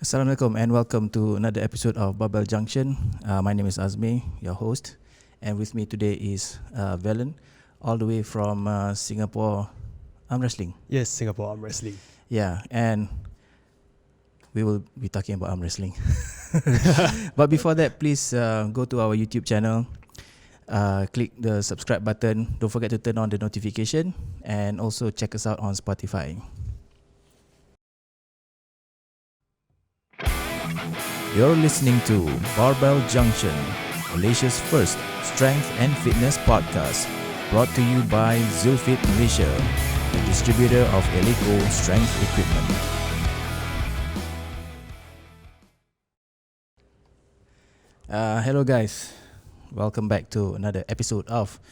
Assalamualaikum and welcome to another episode of BARBELL Junction. My name is Azmi, your host, and with me today is Valen, all the way from Singapore Armwrestling. Yes, Singapore Armwrestling. Yeah, and we will be talking about arm wrestling. But before that, please go to our YouTube channel, click the subscribe button. Don't forget to turn on the notification, and also check us out on Spotify. You're listening to Barbell Junction, Malaysia's first strength and fitness podcast, brought to you by Zealfit Malaysia, the distributor of Eleco strength equipment. Hello guys, welcome back to another episode of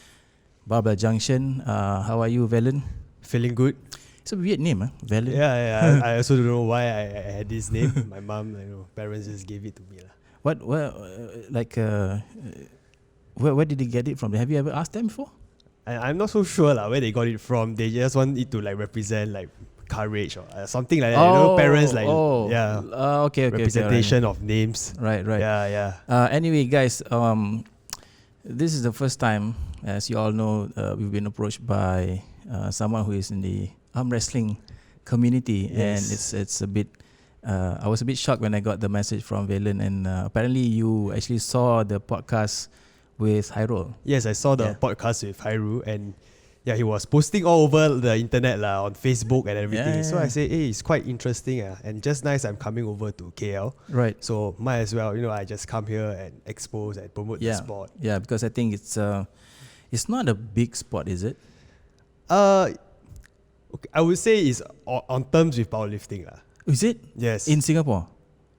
Barbell Junction. How are you, Valen? Feeling good? It's a weird name, Valen. Yeah. I also don't know why I had this name. My mom, parents just gave it to me. Where did they get it from? Have you ever asked them before? I'm not so sure where they got it from. They just want it to represent courage or something like that. Parents okay, representation of names. Right. Yeah. Anyway, guys, this is the first time, as you all know, we've been approached by someone who is in the arm wrestling community, yes. And it's a bit. I was a bit shocked when I got the message from Valen, and apparently you actually saw the podcast with Hyrule. Yes, I saw the podcast with Hyrule, and he was posting all over the internet on Facebook and everything. So I said, hey, it's quite interesting, and just nice I'm coming over to KL. Right. So might as well, I just come here and expose and promote the sport. Yeah, because I think it's not a big sport, is it? Okay, I would say it's on terms with powerlifting. Is it? Yes. In Singapore?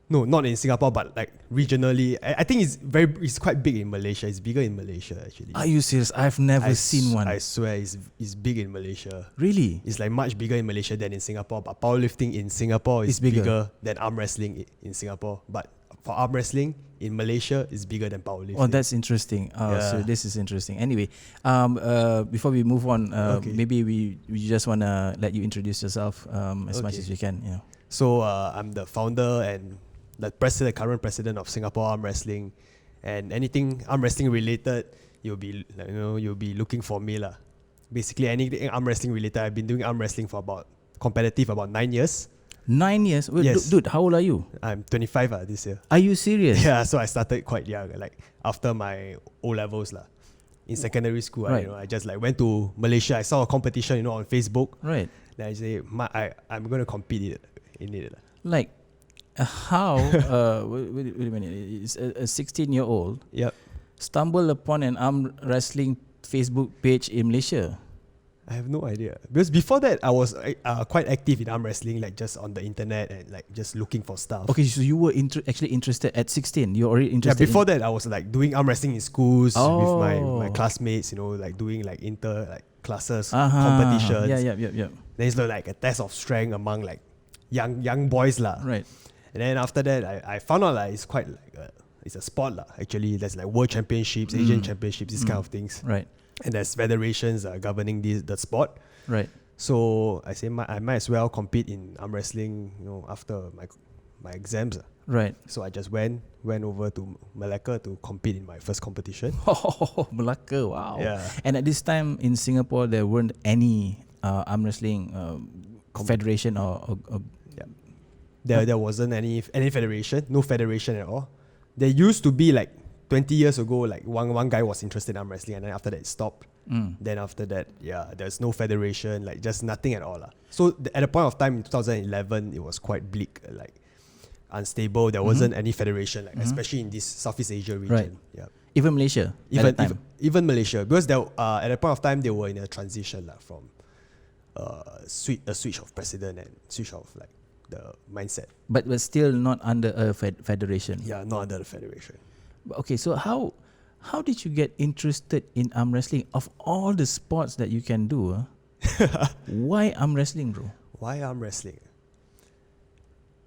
No, not in Singapore, but regionally. I think it's quite big in Malaysia. It's bigger in Malaysia actually. Are you serious? I've never seen one. I swear it's big in Malaysia. Really? It's much bigger in Malaysia than in Singapore. But powerlifting in Singapore is bigger than arm wrestling in Singapore. But for arm wrestling in Malaysia, it's bigger than powerlifting. Oh, that's interesting. So this is interesting. Anyway, before we move on, maybe we just want to let you introduce yourself as much as you can. Yeah. So I'm the founder and the current president of Singapore Armwrestling, and anything arm wrestling related, you'll be looking for me lah. Basically anything arm wrestling related. I've been doing arm wrestling for about 9 years. 9 years? Wait, yes. Dude, how old are you? I'm 25 this year. Are you serious? Yeah, so I started quite young, after my O-levels lah. In secondary school, right. I just went to Malaysia. I saw a competition, on Facebook. Right. Then I say, I'm going to compete in it. How? Wait a minute. It's a 16-year-old. Yep. Stumbled upon an arm wrestling Facebook page in Malaysia. I have no idea, because before that I was quite active in arm wrestling, just on the internet and just looking for stuff. Okay, so you were actually interested at 16. You're already interested. Yeah, before that I was doing arm wrestling in schools with my classmates. Doing inter classes competitions. Yeah. Then it's a test of strength among young boys lah. Right. And then after that I found out it's quite it's a sport lah. Actually, there's world championships, Asian championships, these kind of things. Right. And there's federations governing the sport. Right. So I say I might as well compete in arm wrestling, after my exams. Right. So I just went over to Malacca to compete in my first competition. Oh, Malacca! Wow. Yeah. And at this time in Singapore, there weren't any arm wrestling federation or There wasn't any federation, no federation at all. There used to be 20 years ago, one guy was interested in arm wrestling, and then after that it stopped. Then after that, there's no federation, just nothing at all. So at a point of time in 2011, it was quite bleak, unstable. There wasn't any federation, especially in this Southeast Asia region. Right. Yeah. Even Malaysia even Malaysia, because at a point of time they were in a transition from a switch of president and switch of the mindset. But still not under a federation. Yeah, not under the federation. Okay, so how did you get interested in arm wrestling? Of all the sports that you can do, why arm wrestling, bro? Why arm wrestling?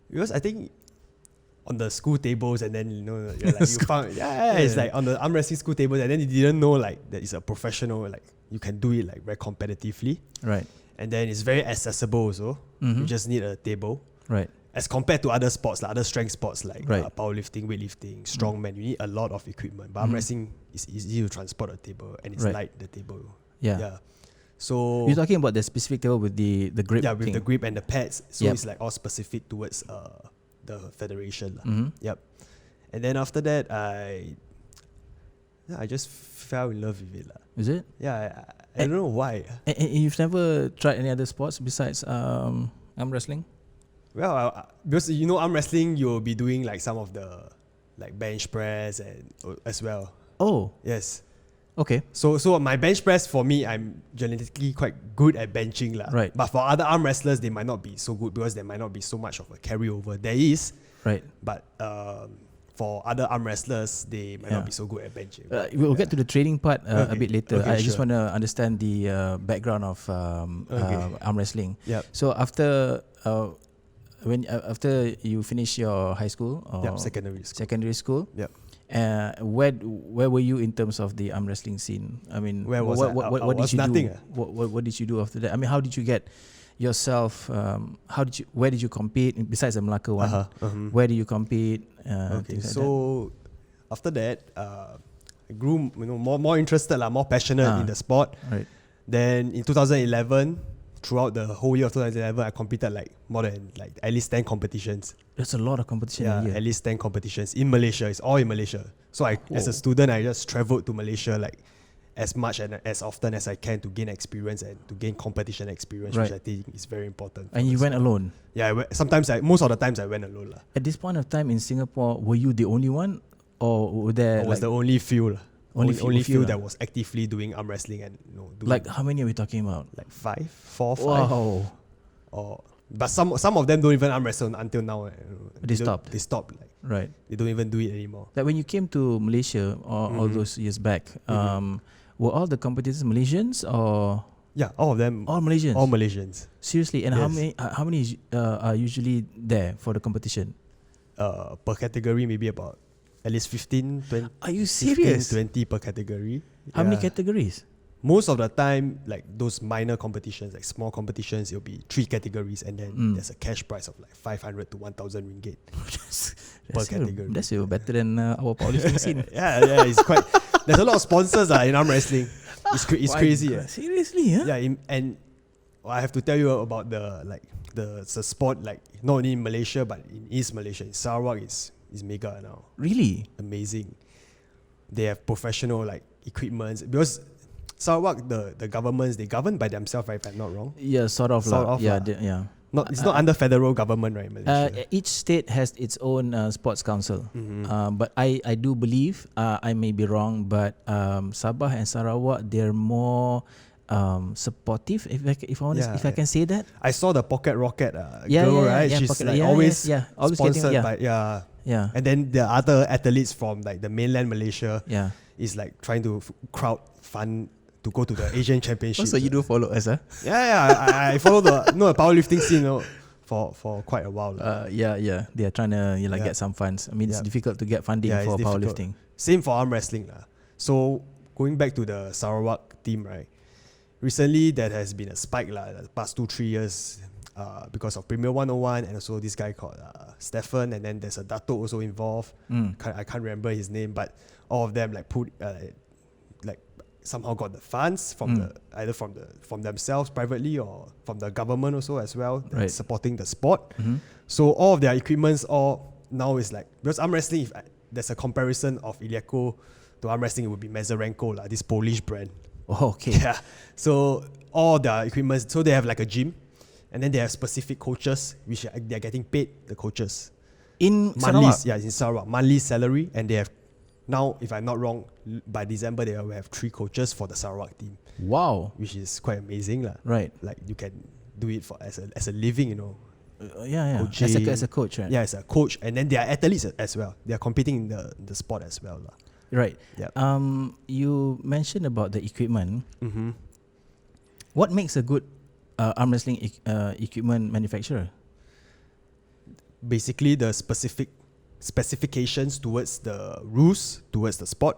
Because I think on the school tables, and then you found it's on the arm wrestling school tables, and then you didn't know that it's a professional, you can do it very competitively. Right. And then it's very accessible also. You just need a table. Right. as compared to other sports, like other strength sports like Right. powerlifting, weightlifting, strongman, you need a lot of equipment. But arm wrestling is easy to transport a table and it's Right. light, the table. Yeah. So You're talking about the specific table with the grip. with thing. the grip and the pads. So Yep. it's like all specific towards the federation. Mhm. Yep. And then after that, I just fell in love with it. Is it? Yeah, I don't know why. And you've never tried any other sports besides arm wrestling? Well, because arm wrestling, you'll be doing like some of the like bench press and as well. Oh, Yes. okay. So my bench press, for me, I'm genetically quite good at benching lah. Right. But for other arm wrestlers, they might not be so good because there might not be so much of a carryover. There is, Right. but for other arm wrestlers, they might not be so good at benching. We'll get to the training part a bit later. Okay, I just sure. want to understand the background of arm wrestling. Yep. So after after you finish your high school or Secondary school. Yep. where were you in terms of the arm wrestling scene? I mean, Where was I? what I did was you nothing, do? What did you do after that? I mean, how did you get yourself? Where did you compete besides the Melaka one? Where did you compete? Okay, things like so after that, I grew more interested, more passionate in the sport. Right. Then in 2011, throughout the whole year of 2011, I competed like more than like at least 10 competitions. There's a lot of competition a year. At least 10 competitions in Malaysia. It's all in Malaysia. So as a student, I just traveled to Malaysia like as much and as often as I can to gain experience and to gain competition experience, Right. which I think is very important. And you went alone. Yeah, most of the times I went alone. At this point of time in Singapore, were you the only one, or were there I was the only few. Only few that was actively doing arm wrestling and doing like how many are we talking about? like 4, 5. Wow. But some of them don't even arm wrestle until now. They stopped. They stopped. Like Right. they don't even do it anymore. Like when you came to Malaysia all those years back, were all the competitors Malaysians or Yeah, all of them. all Malaysians? All Malaysians. Seriously, and Yes. how many are usually there for the competition? Per category, maybe about at least 15, 20. Are you 15, serious? 20 per category. How many Yeah. categories? Most of the time, like those minor competitions, like small competitions, it'll be 3 categories, and then there's a cash prize of like 500 to 1,000 ringgit per category. That's even better than our powerlifting scene. Yeah, it's quite. There's a lot of sponsors in arm wrestling. It's My crazy. God, seriously, huh? Yeah, and I have to tell you about the sport, like not only in Malaysia but in East Malaysia. In Sarawak is mega now. Really? Amazing. They have professional like equipments because Sarawak, the governments, they govern by themselves, right, if I'm not wrong. Yeah, sort of. Sort of Yeah, lah. yeah. It's not under federal government, right, Malaysia? Each state has its own sports council, but I do believe, I may be wrong, but Sabah and Sarawak, they're more supportive, if I can say that. I saw the Pocket Rocket Yeah, girl, yeah, right? yeah, She's Pocket- like yeah, always yeah, yeah. Always getting- sponsored yeah. by Yeah, And then the other athletes from like the mainland Malaysia yeah. is like trying to crowd fund to go to the Asian Championship. So you do follow us, huh? Yeah. I follow the powerlifting scene for quite a while. Yeah. They are trying to get some funds. I mean, it's Yeah. difficult to get funding Yeah, for it's difficult. powerlifting. Same for arm wrestling. So going back to the Sarawak team, right? Recently, there has been a spike the past 2-3 years because of Premier 101 and also this guy called Stefan, and then there's a Dato also involved. I can't remember his name, but all of them like somehow got the funds from either from themselves privately or from the government also as well, Right. supporting the sport. So all of their equipments all now is like, because arm wrestling, if there's a comparison of Iliako to arm wrestling, it would be Mazarenko, this Polish brand. Oh, okay. Yeah. So all their equipment, so they have like a gym, and then they have specific coaches, which they're getting paid, the coaches. In Monthly, Sarawak? yeah, in Sarawak, monthly salary, and they have now, if I'm not wrong, by December they will have 3 coaches for the Sarawak team, Wow. which is quite amazing, lah. Right. Like you can do it for as a living, Yeah. Coaching. As a coach, right? Yeah, as a coach, and then they are athletes as well. They are competing in the sport as well, lah. Right. Yeah. You mentioned about the equipment. Mm-hmm. What makes a good arm wrestling equipment manufacturer? Basically, the specifications towards the rules, towards the sport,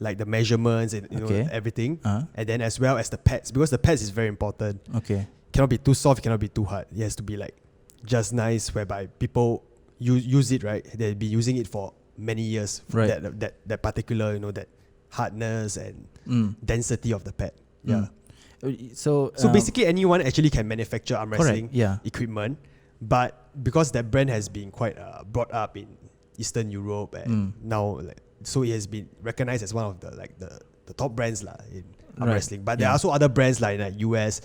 like the measurements and everything, and then as well as the pads, because the pads is very important. Okay. Cannot be too soft, cannot be too hard. It has to be like just nice, whereby people use it, right? They'll be using it for many years. Right. That particular, that hardness and density of the pad. Yeah. So So basically, anyone actually can manufacture arm wrestling equipment, but because that brand has been quite brought up in Eastern Europe, and now so it has been recognized as one of the top brands in arm wrestling. But there are also other brands like US,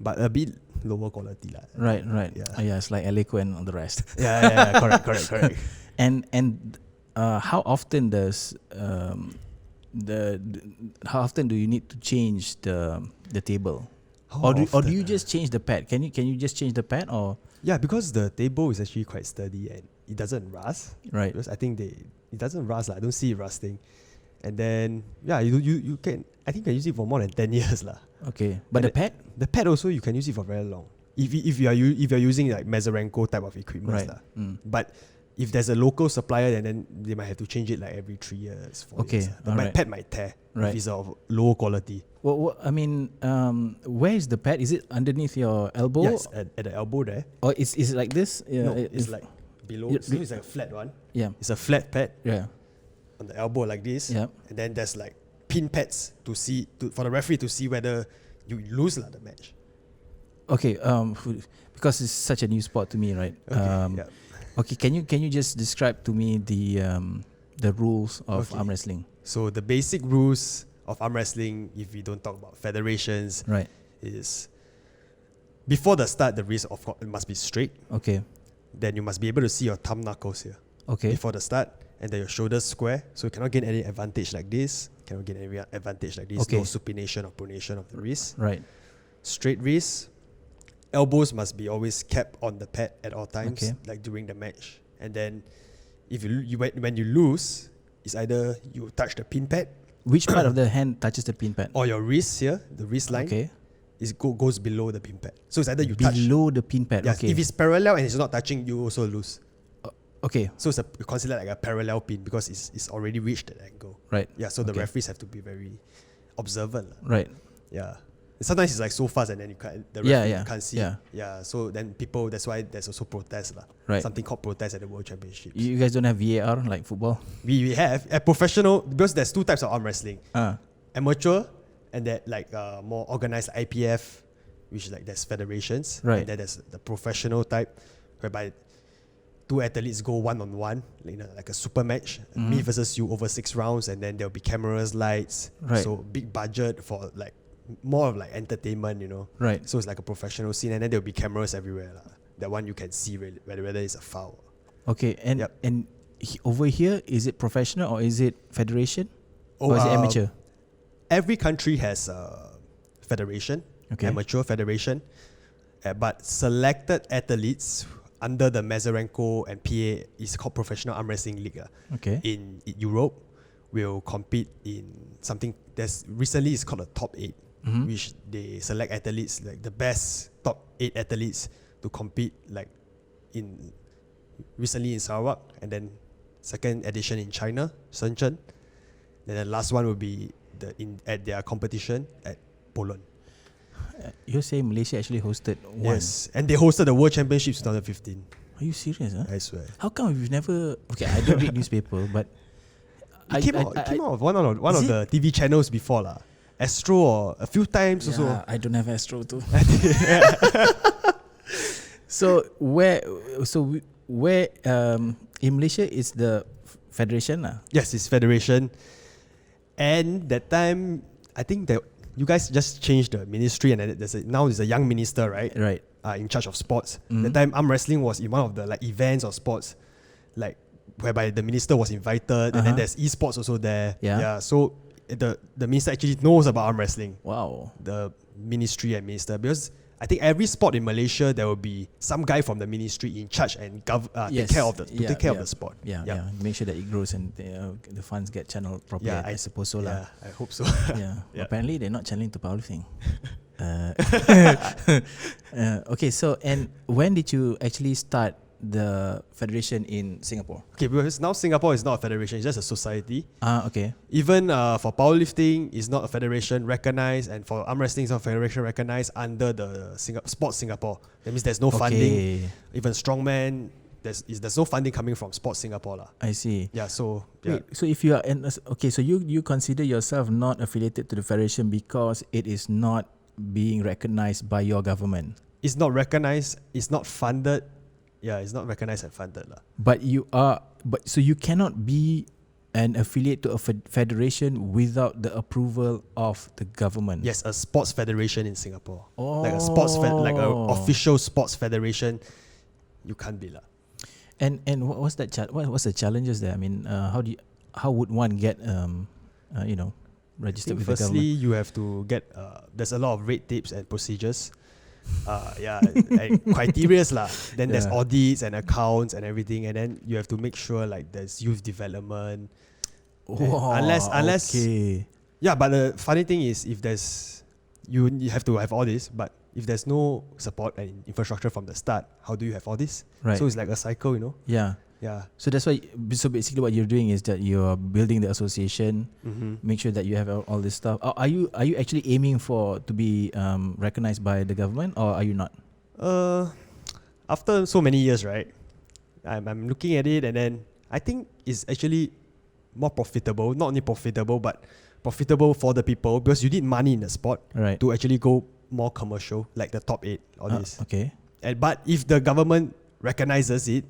but a bit lower quality lah. Right. Yeah, it's like Eleco and all the rest. Yeah. Correct. And how often does how often do you need to change the table? Or do you just change the pad? Can you just change the pad or? Yeah, because the table is actually quite sturdy and it doesn't rust. Right. Because I think it doesn't rust. I don't see it rusting. And then you can, I think you can use it for more than 10 years lah. Okay. But and the pad? The pad also you can use it for very long. If you're using like Mazarenko type of equipment Right. lah. But if there's a local supplier, then they might have to change it like every 3 years, 4 years. The pad might tear if it's of lower quality. Well, I mean, where is the pad? Is it underneath your elbow? Yes, at the elbow there. Or is it like this? Yeah, No, it's like below. It's like a flat one. Yeah. It's a flat pad. Yeah. On the elbow like this. Yeah. And then there's like pin pads for the referee to see whether you lose the match. Okay. Because it's such a new sport to me, right? Okay. Okay. Can you just describe to me the rules of arm wrestling? So the basic rules of arm wrestling, if we don't talk about federations, right, is before the start, the wrist of course it must be straight. Okay. Then you must be able to see your thumb knuckles here. Okay. Before the start, and then your shoulders square, so you cannot gain any advantage like this. Cannot gain any advantage like this. Okay. No supination or pronation of the wrist. Right. Straight wrist. Elbows must be always kept on the pad at all times, Okay. like during the match. And then, if when you lose, it's either you touch the pin pad. Which part of the hand touches the pin pad? Or your wrist here, the wrist line. Okay. Goes below the pin pad. So it's either you touch. Below the pin pad. Yes, Okay. if it's parallel and it's not touching, you also lose. Okay. So it's considered like a parallel pin because it's already reached that angle. Right. Yeah. So the referees have to be very observant. Right. Yeah. Sometimes it's like so fast and then the referee can't see. Yeah. So then that's why there's also protest lah. Right. Something called protest at the World Championships. You guys don't have VAR like football? We have a professional, because there's two types of arm wrestling. Amateur and that like more organized IPF, which like there's federations. Right. And then there's the professional type, whereby two athletes go one-on-one, like a super match, me versus you over 6 rounds, and then there'll be cameras, lights. Right. So big budget for like more of like entertainment, Right. So it's like a professional scene, and then there'll be cameras everywhere. That one you can see really, whether it's a foul. Okay, and over here, is it professional or is it federation? Or is it amateur? Every country has a federation, amateur federation, but selected athletes under the Mazarenko and PA is called Professional Arm Wrestling League. Okay. In Europe, will compete in something that's recently is called a top 8, which they select athletes, like the best top 8 athletes to compete like recently in Sarawak, and then second edition in China, Shenzhen. Then the last one will be at their competition at Poland. You're saying Malaysia actually hosted one? Yes, and they hosted the World Championships 2015. Are you serious? Huh? I swear. How come we've never? Okay, I don't read newspaper, but It came out of one of the TV channels before lah. Astro or a few times also. I don't have Astro too. So where in Malaysia is the federation lah? Yes, it's federation. And that time, I think that you guys just changed the ministry, and now there's a young minister, right? Right. In charge of sports. That time, arm wrestling was in one of the like events or sports, like whereby the minister was invited, and then there's esports also there. Yeah. So the minister actually knows about arm wrestling. Wow. The ministry and minister, because I think every sport in Malaysia there will be some guy from the ministry in charge and take care of the sport. Yeah. Make sure that it grows and the funds get channeled properly. I suppose so lah. I hope so. Yeah. Apparently they're not channeling to powerlifting. Okay. So and when did you actually start the federation in Singapore? Okay, because now Singapore is not a federation, it's just a society. Okay. Even for powerlifting, it's not a federation recognized, and for arm wrestling, it's not a federation recognized under the Sports Singapore. That means there's no funding. Even strongman, there's no funding coming from Sports Singapore lah. I see. Yeah, so yeah. Wait, so if you are so you consider yourself not affiliated to the federation because it is not being recognized by your government. It's not recognized. It's not funded. Yeah, it's not recognized and funded lah. But so you cannot be an affiliate to a federation without the approval of the government. Yes, a sports federation in Singapore. Like a sports like an official sports federation, you can't be lah. And what's what's the challenges there? I mean, how would one get registered with the government? Firstly, you have to get there's a lot of red tapes and procedures. And criterias lah. Then there's audits and accounts and everything, and then you have to make sure like there's youth development. Unless yeah, but the funny thing is if there's you have to have all this, but if there's no support and infrastructure from the start, how do you have all this? Right. So it's like a cycle, you know. Yeah. So that's why. So basically, what you're doing is that you're building the association. Make sure that you have all this stuff. Are you actually aiming to be recognized by the government, or are you not? After so many years, right? I'm looking at it, and then I think it's actually more profitable. Not only profitable, but profitable for the people because you need money in the sport to actually go more commercial, like the top 8 or this. Okay. But if the government recognizes it,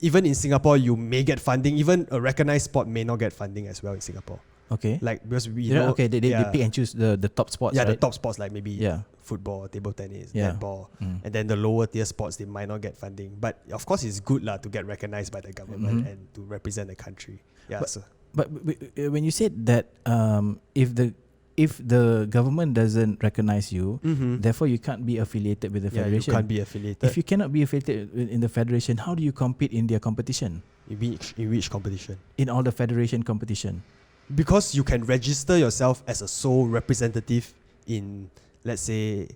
even in Singapore, you may get funding. Even a recognized sport may not get funding as well in Singapore. Okay. Like because we know, they pick and choose the top sports. Yeah, right? the top sports like maybe football, table tennis, netball, and then the lower tier sports they might not get funding. But of course, it's good lah to get recognized by the government and to represent the country. Yeah. But when you said that, if the government doesn't recognize you, therefore you can't be affiliated with the federation. You can't be affiliated. If you cannot be affiliated in the federation, how do you compete in their competition? In which competition? In all the federation competition. Because you can register yourself as a sole representative in, let's say,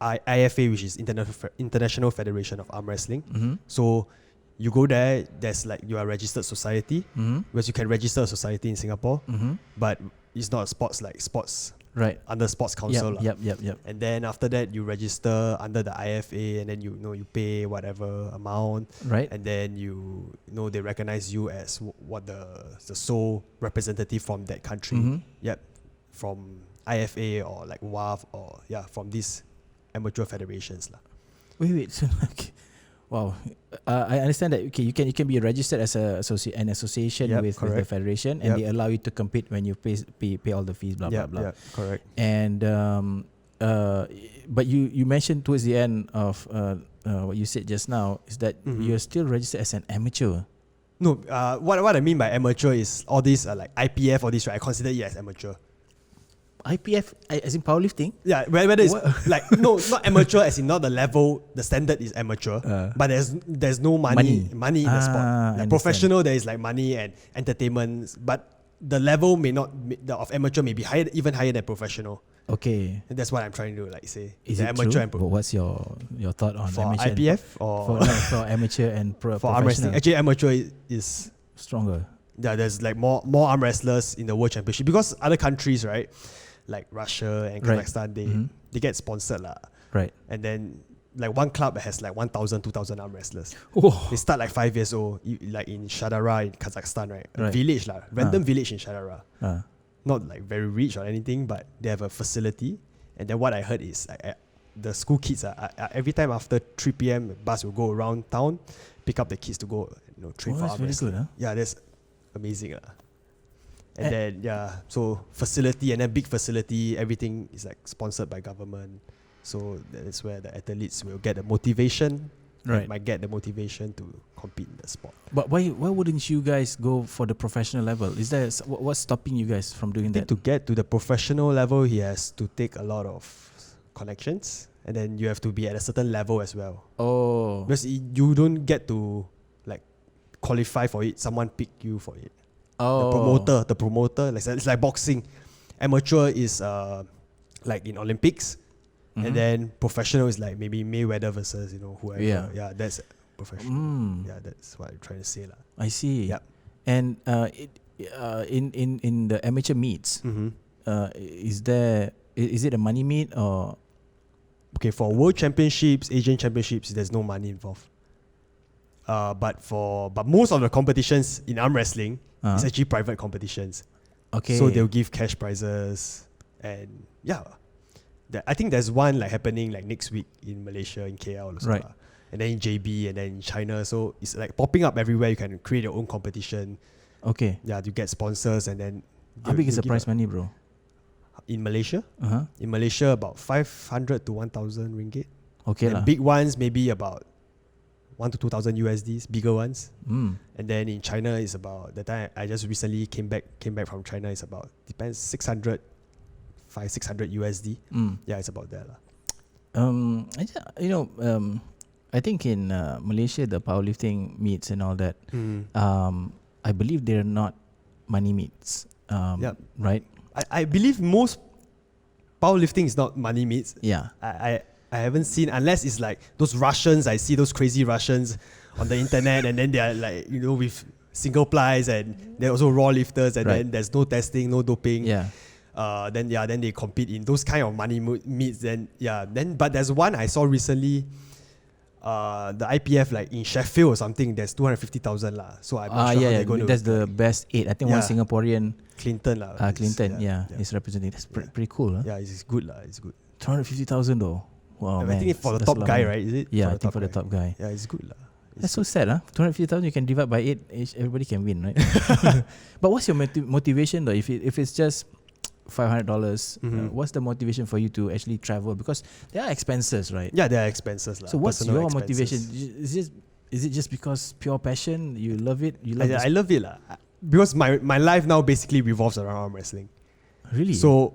IFA, which is International Federation of Arm Wrestling. So you go there, there's like you are a registered society, because you can register a society in Singapore, but it's not sports under Sports Council. Yep. And then after that you register under the IFA, and then you pay whatever amount, and then they recognize you as what the sole representative from that country. From IFA or like WAF or from these amateur federations lah. Wait. So wow, I understand that. Okay, you can be registered as an association with the federation, and they allow you to compete when you pay all the fees. Blah blah blah. Yeah, correct. And but you mentioned towards the end of what you said just now is that you're still registered as an amateur. No, what I mean by amateur is all these like IPF or this, right? I consider it as amateur. IPF as in powerlifting? Yeah, whether it's like no, not amateur as in not the level, the standard is amateur, but there's no money in the sport. Like professional, there is like money and entertainment, but the level may not of amateur may be higher, even higher than professional. Okay, and that's what I'm trying to like say. Is it amateur true? But what's your thought on for amateur IPF or for amateur and for professional? arm wrestling? Actually, amateur is stronger. Yeah, there's like more arm wrestlers in the world championship because other countries, right? Like Russia and Kazakhstan, they get sponsored lah. Right. And then like one club has like 1,000, 2,000 arm wrestlers. Oh. They start like 5 years old, like in Shadara in Kazakhstan, right? A village lah, random village in Shadara. Not like very rich or anything, but they have a facility. And then what I heard is the school kids are every time after 3 p.m. the bus will go around town, pick up the kids to go train for arm wrestling. Good, huh? Yeah, that's amazing. And then so facility and then big facility, everything is like sponsored by government. So that's where the athletes will get the motivation. Might get the motivation to compete in the sport. But why wouldn't you guys go for the professional level? Is there what's stopping you guys from doing that? To get to the professional level, he has to take a lot of connections, and then you have to be at a certain level as well. Oh, because you don't get to like qualify for it. Someone pick you for it. Oh. The promoter, like it's like boxing. Amateur is like in Olympics, And then professional is like maybe Mayweather versus whoever. Yeah. That's professional. Yeah, that's what I'm trying to say lah. I see. Yep. And in the amateur meets, is it a money meet or? Okay, for World Championships, Asian Championships, there's no money involved. But most of the competitions in arm wrestling is actually private competitions. Okay. So they'll give cash prizes, and I think there's one like happening like next week in Malaysia, in KL also. Right. And then in JB, and then in China. So it's like popping up everywhere. You can create your own competition. Okay. Yeah, you get sponsors, and then How big is the prize money, bro? in Malaysia? In Malaysia, about 500 to 1,000 ringgit. Okay And lah. big ones maybe about 1 to 2,000 USDs, bigger ones. And then in China is about, the time I just recently came back from China, is about, depends, 600 USD. Yeah, it's about that lah. I think in Malaysia, the powerlifting meets and all that, I believe they're not money meets. Right? I believe most powerlifting is not money meets. Yeah. I haven't seen, unless it's like those Russians. I see those crazy Russians on the internet, and then they are like, with single plies, and they're also raw lifters, and then there's no testing, no doping. Yeah. Then they compete in those kind of money meets. But there's one I saw recently. The IPF like in Sheffield or something, there's 250,000 lah. So I'm not sure how they're going to. That's the best 8. I think one Singaporean. Clinton lah. Clinton, is representing. That's pretty cool. Huh? Yeah, it's good lah. It's good. 250,000 though. Wow, man. I think for the top guy, right? Is it? Yeah, I think for the top guy. Yeah, it's good lah. That's so sad, huh? 250,000 you can divide by 8. Everybody can win, right? But what's your motivation though? If it's just $500, what's the motivation for you to actually travel? Because there are expenses, right? Yeah, there are expenses lah. So what's Personal your expenses. motivation? Is it just because pure passion? You love it? I love it lah. Because my life now basically revolves around arm wrestling. Really? So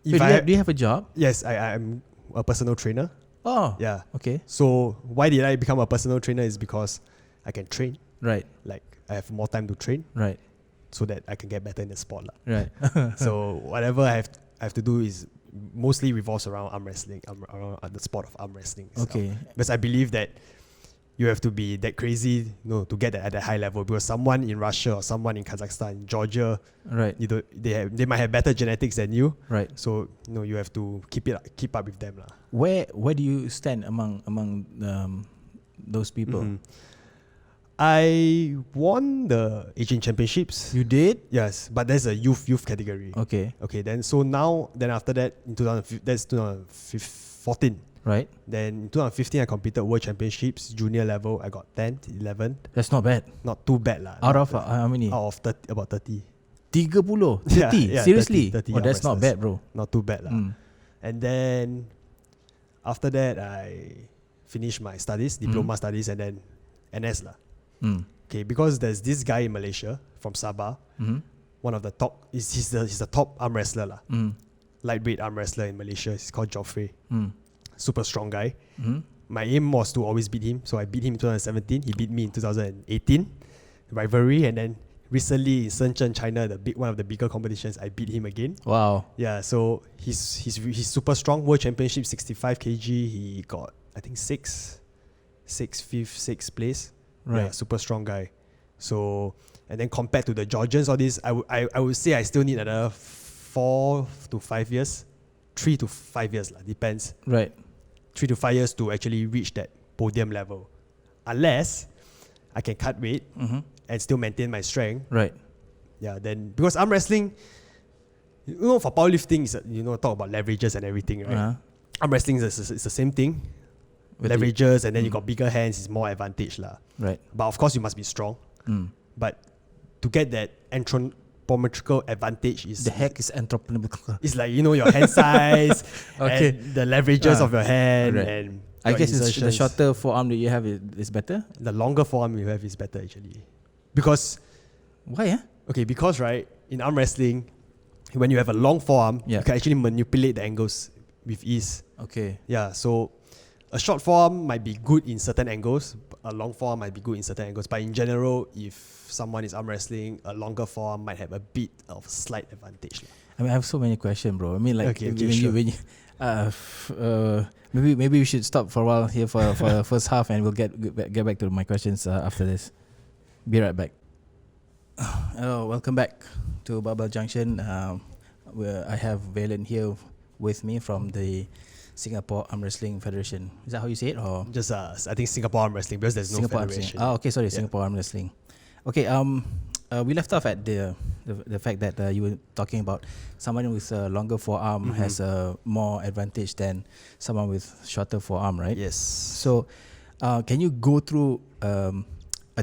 do you have a job? Yes, I'm a personal trainer. Oh, yeah. Okay. So why did I become a personal trainer? Is because I can train. Right. Like I have more time to train. Right. So that I can get better in the sport lah. Right. So whatever I have to do is mostly revolves around arm wrestling, around the sport of arm wrestling. Okay. Because I believe that you have to be that crazy, to get that at that high level. Because someone in Russia or someone in Kazakhstan, Georgia, right, they might have better genetics than you. Right. So you have to keep up with them lah. Where do you stand among those people? I won the Asian Championships. You did? Yes, but there's a youth category. Okay. Then after that in 2014. Right. Then in 2015 I competed World Championships junior level. I got 10th, 11th. That's not bad. Not too bad lah. Out of how many? Out of 30, about 30. 30? 30? Yeah, Seriously? 30 oh, that's not bad, bro. Not too bad lah. And then after that I finished my studies, diploma studies, and then NS lah. Okay, because there's this guy in Malaysia from Sabah, one of the top. He's the top arm wrestler lah. Lightweight arm wrestler in Malaysia. He's called Joffrey. Super strong guy. My aim was to always beat him, so I beat him in 2017. He beat me in 2018. Rivalry, and then recently in Seksyen, China, one of the bigger competitions, I beat him again. Wow. Yeah, so he's super strong. World Championship 65 kg. He got I think sixth place. Right. Yeah, super strong guy. So, and then compared to the Georgians, all this, I would say I still need another 4 to 5 years, 3 to 5 years lah, depends. Right. 3 to 5 years to actually reach that podium level, unless I can cut weight and still maintain my strength. Right. Yeah. Then because arm wrestling, for powerlifting is talk about leverages and everything, right? Arm wrestling is the same thing. Leverages, and then you got bigger hands, is more advantage lah. Right. But of course you must be strong. But to get that anthropometrical advantage is the heck is anthropometrical. It's like your hand size and the leverages of your hand, right. And I guess it's the shorter forearm that you have is better. The longer forearm you have is better actually, because why? Okay, because right in arm wrestling, when you have a long forearm, you can actually manipulate the angles with ease. Okay. Yeah. So a short forearm might be good in certain angles, a long forearm might be good in certain angles. But in general, if someone is arm wrestling, a longer forearm might have a bit of slight advantage. I mean, I have so many questions, bro. I mean, like, Maybe we should stop for a while here for the first half, and we'll get back to my questions after this. Be right back. Welcome back to BARBELL Junction. Where I have Valen here with me from the Singapore Armwrestling Federation. Is that how you say it, or Just I think Singapore Armwrestling, because there's Singapore no federation. Okay, sorry, Singapore Armwrestling. Okay, we left off at the fact that you were talking about someone with a longer forearm has a more advantage than someone with shorter forearm, right? Yes. So, can you go through a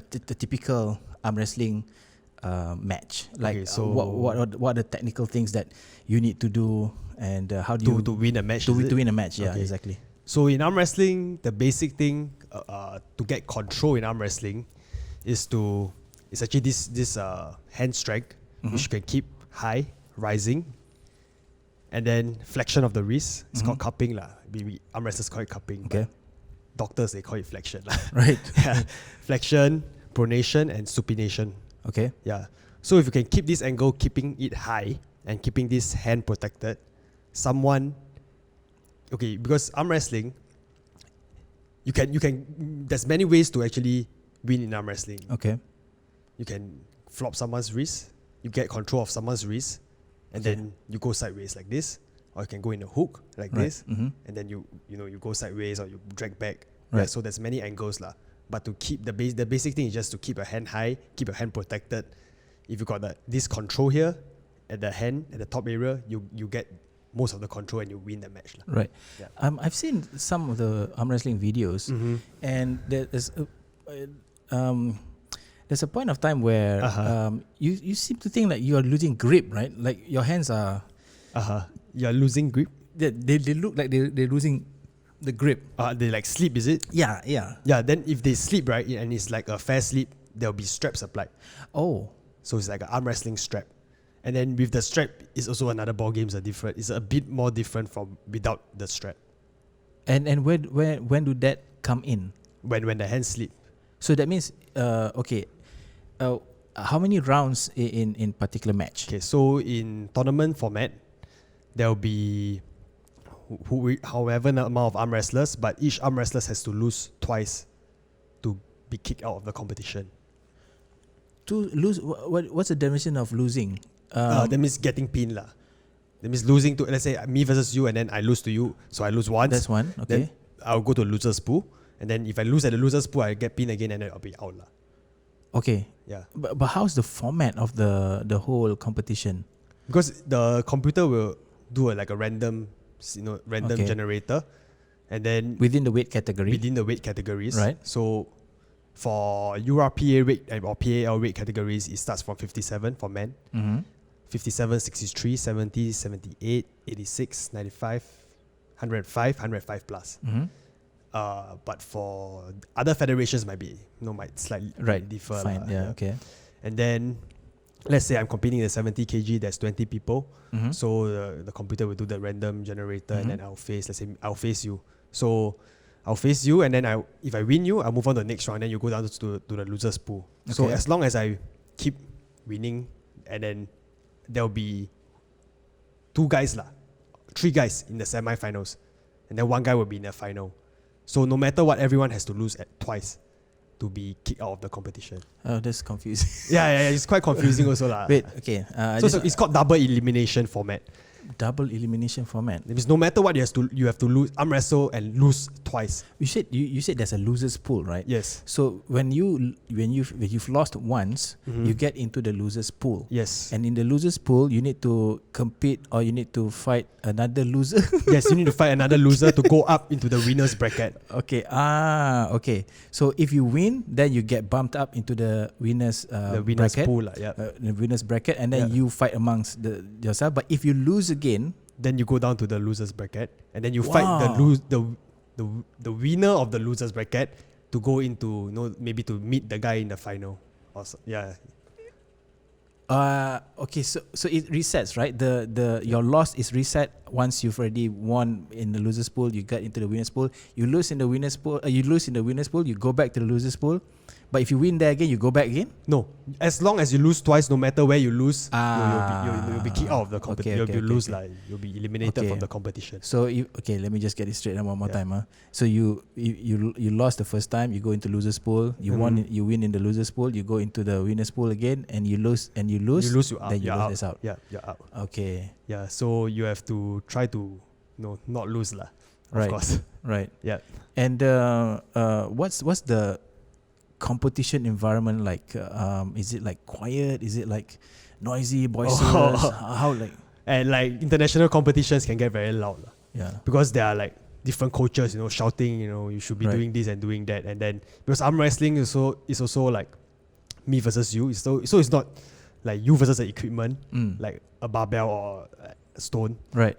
typical arm wrestling match? Like, Okay, so what are the technical things that you need to do, and how do you to win a match? to win a match? Yeah, Okay. exactly. So in arm wrestling, the basic thing to get control in arm wrestling is actually this hand strength, which you can keep high, rising, and then flexion of the wrist. It's called cupping lah. We arm wrestlers call it cupping. Okay. Doctors, they call it flexion lah. Right. Yeah. Flexion, pronation, and supination. Okay. Yeah. So if you can keep this angle, keeping it high and keeping this hand protected, because arm wrestling, you can there's many ways to actually win in arm wrestling. Okay. You can flop someone's wrist, you get control of someone's wrist, and then you go sideways like this, or you can go in a hook like this, and then you go sideways or you drag back. Right. Yeah, so there's many angles lah. But to keep the basic thing is just to keep your hand high, keep your hand protected. If you got this control here at the hand, at the top area, you get most of the control and you win the match lah. Right. Yeah. I've seen some of the arm wrestling videos, and there's a point of time where you seem to think that you are losing grip, right? Like your hands are You're losing grip. they look like they're losing the grip. They like sleep, is it? Yeah. Yeah. Then if they sleep, right, and it's like a fair sleep, there'll be straps applied. Oh. So it's like an arm wrestling strap. And then with the strap, it's also another ball game. It's a bit more different from without the strap. And when do that come in? When the hands sleep. So that means how many rounds in particular match? Okay, so in tournament format, there'll be however amount of arm wrestlers, but each arm wrestler has to lose twice to be kicked out of the competition. To lose, what's the definition of losing? That means getting pinned lah. That means losing to, let's say me versus you, and then I lose to you, so I lose once. That's one. Okay. Then I'll go to a loser's pool, and then if I lose at the loser's pool, I get pinned again, and then I'll be out lah. Okay. Yeah. But how's the format of the whole competition? Because the computer will do a random generator, and then Within the weight category? within the weight categories. Right. So for URPA weight or PAL weight categories, it starts from 57 for men, 57, 63, 70, 78, 86, 95, 105, 105 plus. But for other federations might slightly differ. Fine. Yeah. Okay. And then let's say I'm competing in the 70 kg, there's 20 people. So the computer will do the random generator, and then I'll face you. So I'll face you, and then if I win you, I'll move on to the next round, and then you go down to the loser's pool. Okay. So as long as I keep winning, and then there'll be 3 guys in the semi-finals, and then 1 guy will be in the final. So no matter what, everyone has to lose twice to be kicked out of the competition. Oh, that's confusing. Yeah, it's quite confusing also lah. Wait, okay. So it's called double elimination format. Double elimination format. It means no matter what, you have to lose, arm wrestle and lose twice. You said there's a losers pool, right? Yes. So when you've lost once, you get into the losers pool. Yes. And in the losers pool, you need to compete, or you need to fight another loser. Yes, you need to fight another loser to go up into the winner's bracket. Okay. Okay. So if you win, then you get bumped up into the winners bracket, pool, yeah. the winners bracket, and then you fight amongst yourself. But if you lose again, then you go down to the losers bracket, and then you fight the winner of the losers bracket to go into maybe to meet the guy in the final. Also, yeah. Okay, so it resets, right? Your loss is reset once you've already won in the losers pool, you get into the winners pool. You lose in the winners pool. You lose in the winners pool. You go back to the losers pool. But if you win there again, you go back again. No, as long as you lose twice, no matter where you lose, you'll be kicked out of the competition. Okay. You'll be eliminated from the competition. So let me just get it straight one more time. So you lost the first time. You go into losers pool. You win in the losers pool. You go into the winners pool again, and you lose. You lose, you're out. Then you lose out. Yeah, you're out. Okay. Yeah, so you have to try to not lose lah. Right. Of course. Right. Yeah. And what's the competition environment like? Is it like quiet? Is it like noisy, boisterous? How like? And like international competitions can get very loud. Yeah. Because there are like different coaches, shouting, you should be doing this and doing that. And then because arm wrestling is also like me versus you. So it's not like you versus the equipment, like a barbell or a stone. Right.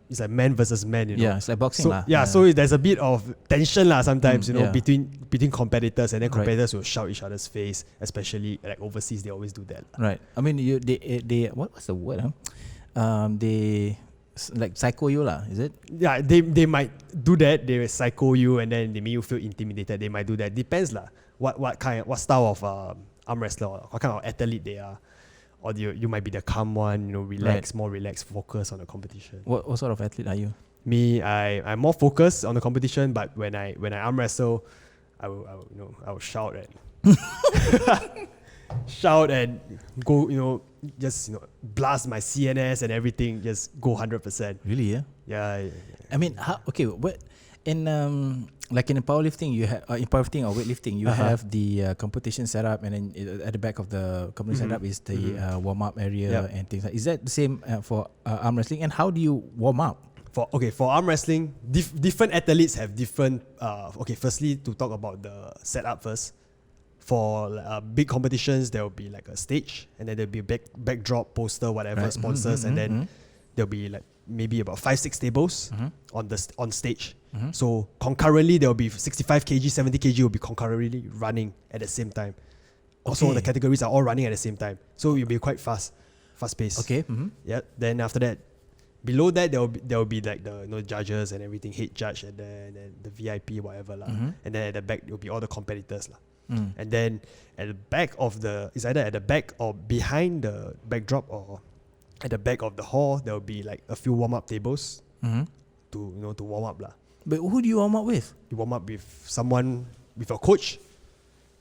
It's like man versus man, Yeah, it's like boxing so, lah. So there's a bit of tension lah sometimes, yeah. between competitors, and then competitors will shout each other's face, especially like overseas they always do that. Right. I mean they what's the word? They like psycho you lah, is it? Yeah, they might do that. They will psycho you and then they make you feel intimidated. They might do that. Depends lah. What style of arm wrestler or what kind of athlete they are. Or you might be the calm one, relax, more relaxed, focus on the competition. What sort of athlete are you? Me, I'm more focused on the competition, but when I arm wrestle, I will shout and go, just blast my CNS and everything, just go 100%. Really? Yeah. Yeah. I mean, what in like in powerlifting you have in powerlifting or weightlifting you have the competition setup, and then at the back of the competition setup is the warm up area and things like. Is that the same for arm wrestling? And how do you warm up? For arm wrestling, different athletes have different. Firstly, to talk about the setup first. For big competitions, there will be like a stage, and then there'll be a backdrop, poster, whatever, sponsors, and then there'll be like maybe about 5-6 tables on stage. So concurrently, there will be 65 kg, 70 kg will be concurrently running at the same time. Also, the categories are all running at the same time, so you'll be quite fast paced. Okay. Yeah. Then after that, below that there will be like the judges and everything, head judge, and then the VIP, whatever lah. And then at the back there will be all the competitors lah. And then at the back of it's either at the back or behind the backdrop, or at the back of the hall there will be like a few warm up tables to warm up lah. But who do you warm up with? You warm up with someone, with a coach,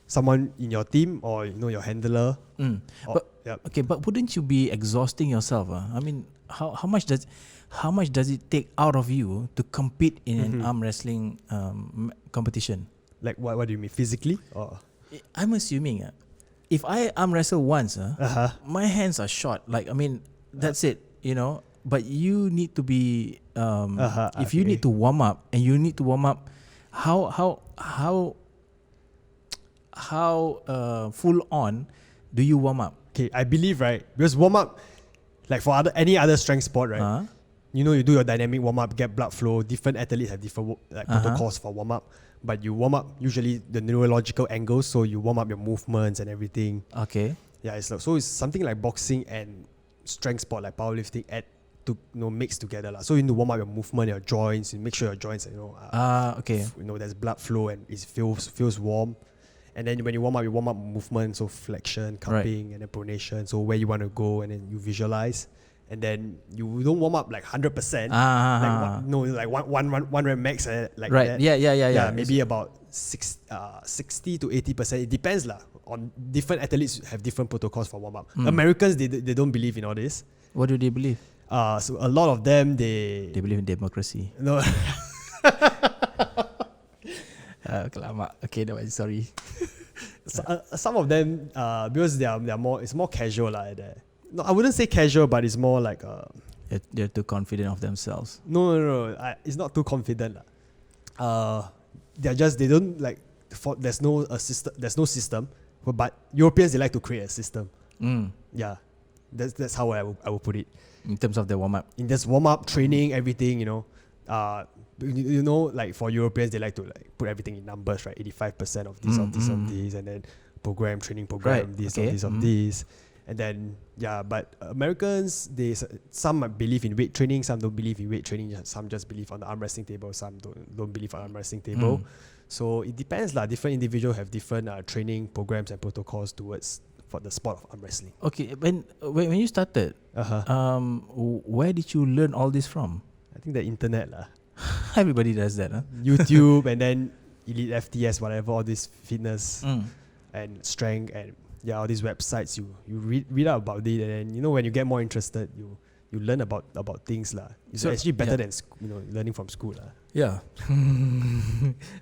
someone in your team, or your handler. But wouldn't you be exhausting yourself? I mean, how much does it take out of you to compete in an arm wrestling competition? Like what do you mean, physically? Or I'm assuming if I arm wrestle once, my hands are short. Like, I mean, that's it, But you need to be if you need to warm up, and you need to warm up, how full on do you warm up? Okay, I believe, right, because warm up, like for any other strength sport, right? You do your dynamic warm up, get blood flow. Different athletes have different protocols for warm up. But you warm up usually the neurological angles, so you warm up your movements and everything. Okay. Yeah, it's something like boxing and strength sport like powerlifting mix together lah. So you need to warm up your movement, your joints, and make sure your joints there's blood flow and it feels warm. And then when you warm up movement, so flexion, cupping, and then pronation. So where you want to go, and then you visualize. And then you don't warm up like 100%. Like one rep max, like right. that. Yeah. Maybe about 60 to 80%. It depends lah. On different athletes have different protocols for warm up. Americans they don't believe in all this. What do they believe? So a lot of them they believe in democracy. No. Okay, no, sorry. Some of them because they're more, it's more casual like that. No, I wouldn't say casual, but it's more like they're too confident of themselves. No. It's not too confident. They don't like. There's no system. But Europeans, they like to create a system. Yeah, that's how I would put it. In terms of the warm up. In this warm up training, everything, like for Europeans, they like to like put everything in numbers, right? 85% of this, of this, of this, and then training program, this, of this, of this. And then but Americans, some believe in weight training, some don't believe in weight training, some just believe on the arm wrestling table, some don't believe on arm wrestling table. So it depends lah. Different individuals have different training programs and protocols towards for the sport of arm wrestling. Okay, when you started, where did you learn all this from? I think the internet lah. Everybody does that, huh? YouTube and then Elite FTS, whatever, all this fitness and strength and all these websites. You read out about it, and then when you get more interested, you learn about things lah. It's actually better than learning from school lah. Yeah.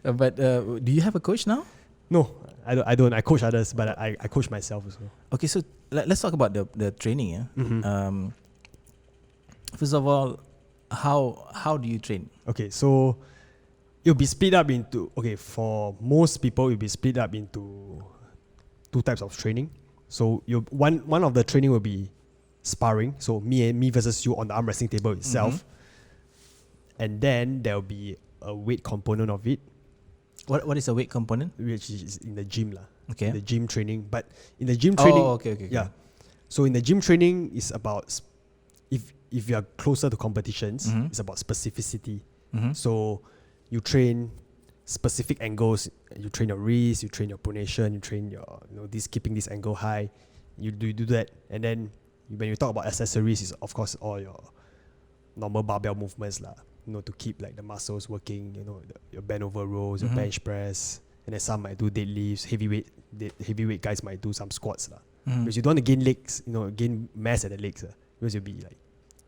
But do you have a coach now? No, I don't. I coach others, but I coach myself also. Okay, so let's talk about the training. Yeah. First of all, how do you train? Okay, so it'll be split up into for most people it'll be split up into 2 types of training. So one of the training will be sparring, so me versus you on the arm wrestling table itself. And then there'll be a weight component of it. What is a weight component? Which is in the gym lah. Okay. The gym training. But in the gym training, okay. Yeah. So in the gym training is about if you are closer to competitions, it's about specificity. So you train specific angles. You train your wrist, you train your pronation, you train your keeping this angle high. You do that, and then when you talk about accessories, is of course all your normal barbell movements lah. To keep like the muscles working. Your bend over rows, your bench press, and then some might do deadlifts. Heavyweight guys might do some squats lah. Because you don't want to gain legs, gain mass at the legs because you'll be like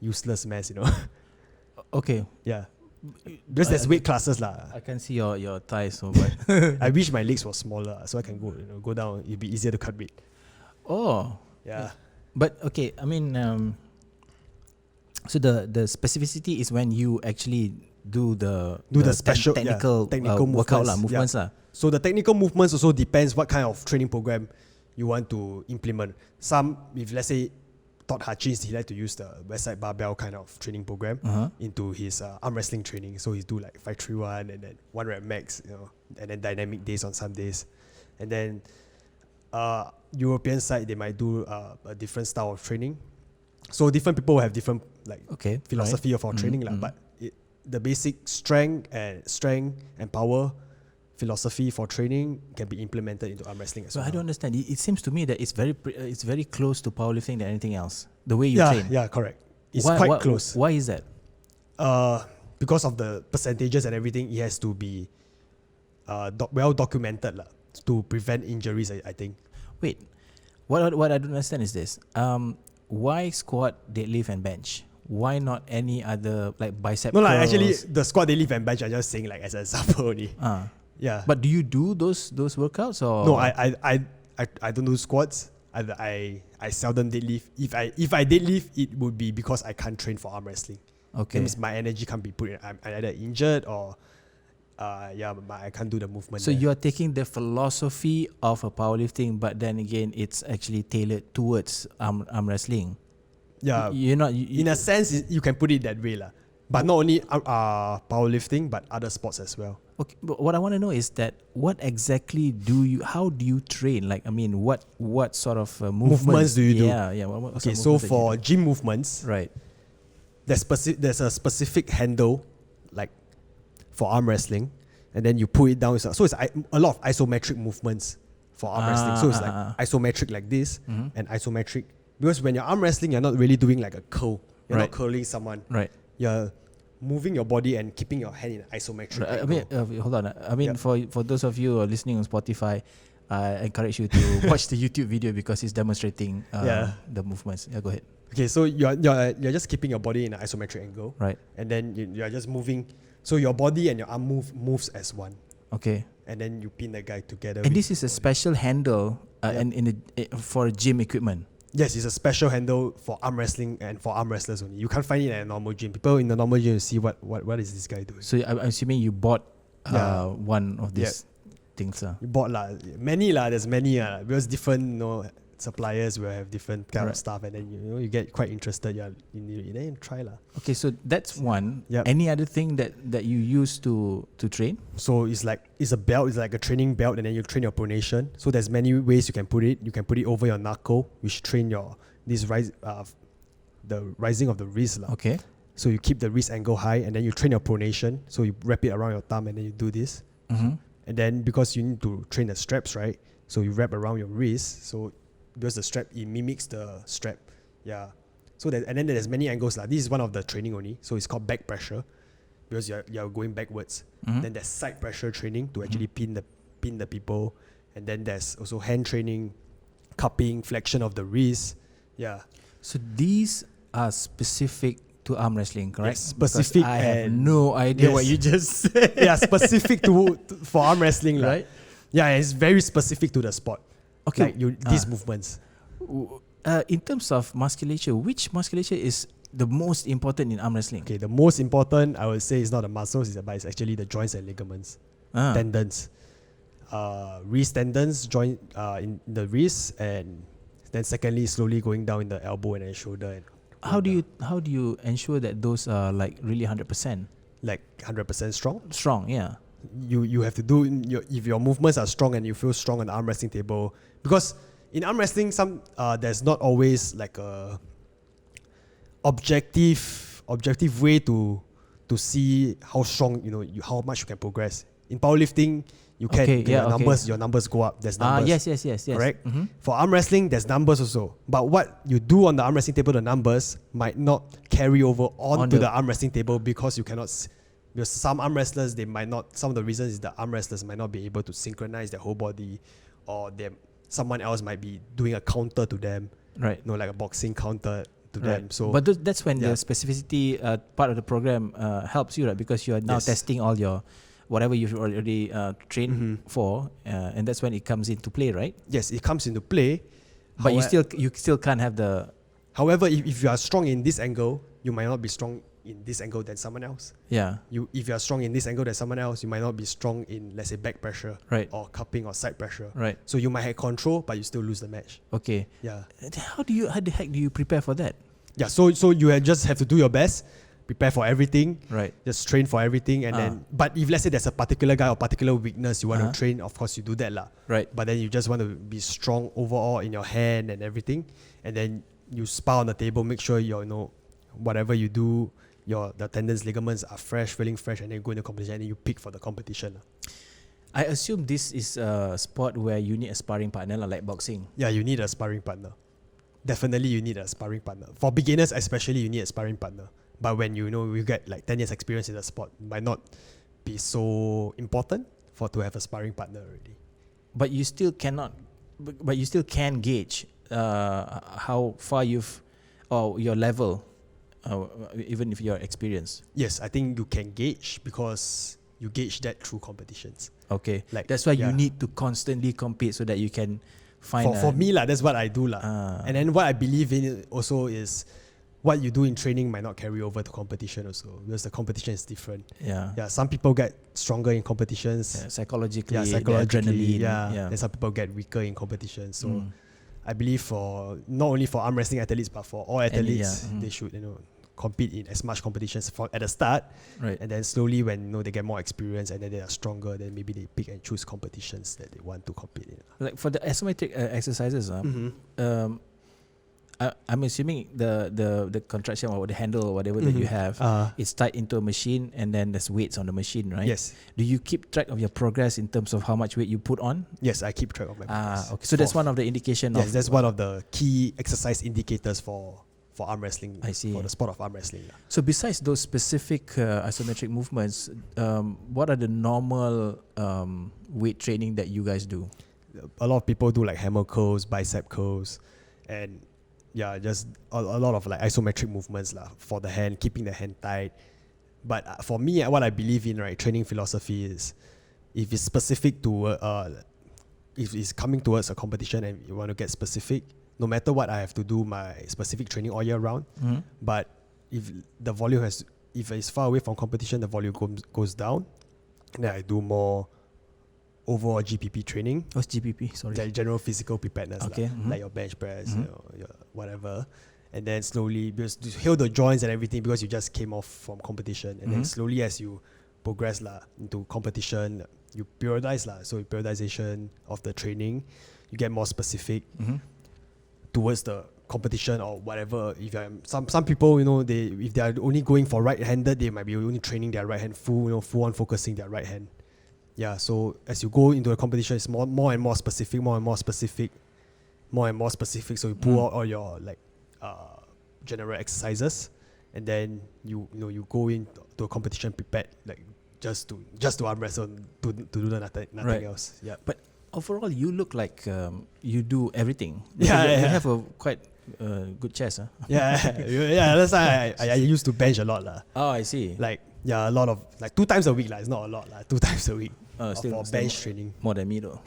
useless mass. Okay. Yeah. Because there's weight classes lah. I can see your thighs, so but I wish my legs were smaller so I can go down. It'd be easier to cut weight. Oh. Yeah. But okay, I mean, so the specificity is when you actually do the special technical workout movements lah. So the technical movements also depends what kind of training program you want to implement. Some, if let's say Todd Hutchins, he like to use the Westside Barbell kind of training program into his arm wrestling training. So he's do like 5-3-1 and then 1 rep max, and then dynamic days on some days. And then European side, they might do a different style of training. So different people have different philosophy of our training lah. But the basic strength and power philosophy for training can be implemented into arm wrestling as well. I don't understand. It seems to me that it's very close to powerlifting than anything else. The way you train. Yeah, correct. It's quite close. Why is that? Because of the percentages and everything, it has to be well documented lah, to prevent injuries. I think. Wait, what I don't understand is this. Why squat, deadlift, and bench? Why not any other like bicep? No, like actually the squat, deadlift, and bench are just saying like as an example only. Yeah. But do you do those workouts or? No, I don't do squats. I seldom deadlift. If I deadlift, it would be because I can't train for arm wrestling. Okay. That means my energy can't be put in. I'm either injured or I can't do the movement. So you're taking the philosophy of a powerlifting, but then again, it's actually tailored towards arm wrestling. Yeah. You're not. In a sense, you can put it that way lah. But not only powerlifting, but other sports as well. Okay, but what I want to know is that what exactly how do you train? Like, I mean, what sort of movements do you do? Yeah. Okay, so for gym movements, right, there's a specific handle, like for arm wrestling, and then you pull it down. So it's a lot of isometric movements for arm wrestling. So it's like isometric like this and isometric. Because when you're arm wrestling, you're not really doing like a curl. You're not curling someone. Right. You're moving your body and keeping your hand in an isometric angle. I mean, hold on. I mean, for those of you who are listening on Spotify, I encourage you to watch the YouTube video because it's demonstrating the movements. Yeah, go ahead. Okay, so you're just keeping your body in an isometric angle. Right. And then you're just moving. So your body and your arm moves as one. Okay. And then you pin the guy together. And this is a special handle for gym equipment. Yes, it's a special handle for arm wrestling and for arm wrestlers only. You can't find it at a normal gym. People in the normal gym see what is this guy doing. So I'm assuming you bought one of these things. You bought lah. Many lah. There's many because different suppliers will have different kind of stuff, and then you get quite interested. Then try lah. Okay, so that's one. Yep. Any other thing that you use to train? So it's a belt. It's like a training belt, and then you train your pronation. So there's many ways you can put it. You can put it over your knuckle, which train the rising of the wrist lah. Okay. So you keep the wrist angle high, and then you train your pronation. So you wrap it around your thumb, and then you do this. Mm-hmm. And then because you need to train the straps, right? So you wrap around your wrist. So because the strap, it mimics the strap. Yeah. So and then there's many angles lah. This is one of the training only. So it's called back pressure because you're going backwards. Mm-hmm. Then there's side pressure training to actually pin the people. And then there's also hand training, cupping, flexion of the wrist. Yeah. So these are specific to arm wrestling, correct? Yes, specific. Because I have no idea what you just said. Yeah, specific for arm wrestling, right? Yeah, it's very specific to the sport. Okay, like these movements. In terms of musculature, which musculature is the most important in arm wrestling? Okay, the most important I would say is not the muscles, but it's actually the joints and ligaments, tendons, wrist tendons, joint in the wrist, and then secondly slowly going down in the elbow and then shoulder. And how do you ensure that those are like really 100%? Like 100% strong? Strong, yeah. You have to do if your movements are strong and you feel strong on the arm wrestling table, because in arm wrestling there's not always like a objective way to see how strong how much you can progress. In powerlifting you can your numbers go up. There's numbers. Yes. Correct. Mm-hmm. For arm wrestling there's numbers also, but what you do on the arm wrestling table, the numbers might not carry over onto the arm wrestling table because you cannot. Because some arm wrestlers, some of the reasons is the arm wrestlers might not be able to synchronize their whole body, or someone else might be doing a counter to them, right? Like a boxing counter to them. So, but that's when the specificity part of the program helps you, right? Because you are now testing all your whatever you've already trained for, and that's when it comes into play, right? Yes, it comes into play. But you still can't have the. However, if you are strong in this angle, you might not be strong in this angle than someone else. Yeah. If you are strong in this angle than someone else, you might not be strong in, let's say, back pressure, right, or cupping or side pressure. Right. So you might have control, but you still lose the match. Okay. Yeah. How the heck do you prepare for that? Yeah. So you just have to do your best, prepare for everything. Right. Just train for everything, and then. But if let's say there's a particular guy or particular weakness you want to train, of course you do that lah. Right. But then you just want to be strong overall in your hand and everything, and then you spar on the table, make sure whatever you do, the tendons, ligaments are fresh, feeling fresh, and then you go into competition and then you pick for the competition. I assume this is a sport where you need a sparring partner, like boxing. Yeah, you need a sparring partner. Definitely you need a sparring partner. For beginners especially, you need a sparring partner. But when you get like 10 years experience in the sport, it might not be so important to have a sparring partner already. But you still can gauge how far your level, even if you're experienced. Yes, I think you can gauge because you gauge that through competitions. Okay, that's why you need to constantly compete so that you can find. For me that's what I do and then what I believe in also is what you do in training might not carry over to competition also, because the competition is different. Yeah. Some people get stronger in competitions. Psychologically, adrenaline. Yeah. Then some people get weaker in competition. So I believe for not only for arm wrestling athletes but for all athletes, they should compete in as much competitions at the start, right? And then slowly when they get more experience and then they are stronger, then maybe they pick and choose competitions that they want to compete in. Like for the isometric exercises, I'm assuming the contraction or the handle or whatever that you have is tied into a machine, and then there's weights on the machine, right? Yes. Do you keep track of your progress in terms of how much weight you put on? Yes, I keep track of my progress. Okay. So that's one of the indication. Yes, that's one of the key exercise indicators for arm wrestling. I see. For the sport of arm wrestling. So besides those specific isometric movements, what are the normal weight training that you guys do? A lot of people do like hammer curls, bicep curls, and just a lot of like isometric movements for the hand, keeping the hand tight. But for me, what I believe in, right, training philosophy is if it's specific to if it's coming towards a competition and you want to get specific, no matter what, I have to do my specific training all year round. But if the volume if it's far away from competition, the volume goes down, then I do more overall GPP training. What's GPP? Sorry. Like general physical preparedness. Okay. Like your bench press, your whatever. And then slowly, because to heal the joints and everything, because you just came off from competition. And then slowly as you progress into competition, you periodize. So periodization of the training, you get more specific towards the competition or whatever. If some people, if they are only going for right-handed, they might be only training their right hand full on focusing their right hand. Yeah, so as you go into a competition, it's more and more specific, more and more specific. So you pull out all your general exercises, and then you go into a competition prepared, like just to arm wrestle, to do nothing else. Yeah. But overall, you look like you do everything. You have a quite good chest, huh? Yeah. That's why I used to bench a lot, lah. Oh, I see. A lot of 2 times a week, lah. It's not a lot, lah. 2 times a week still for bench training. More than me though.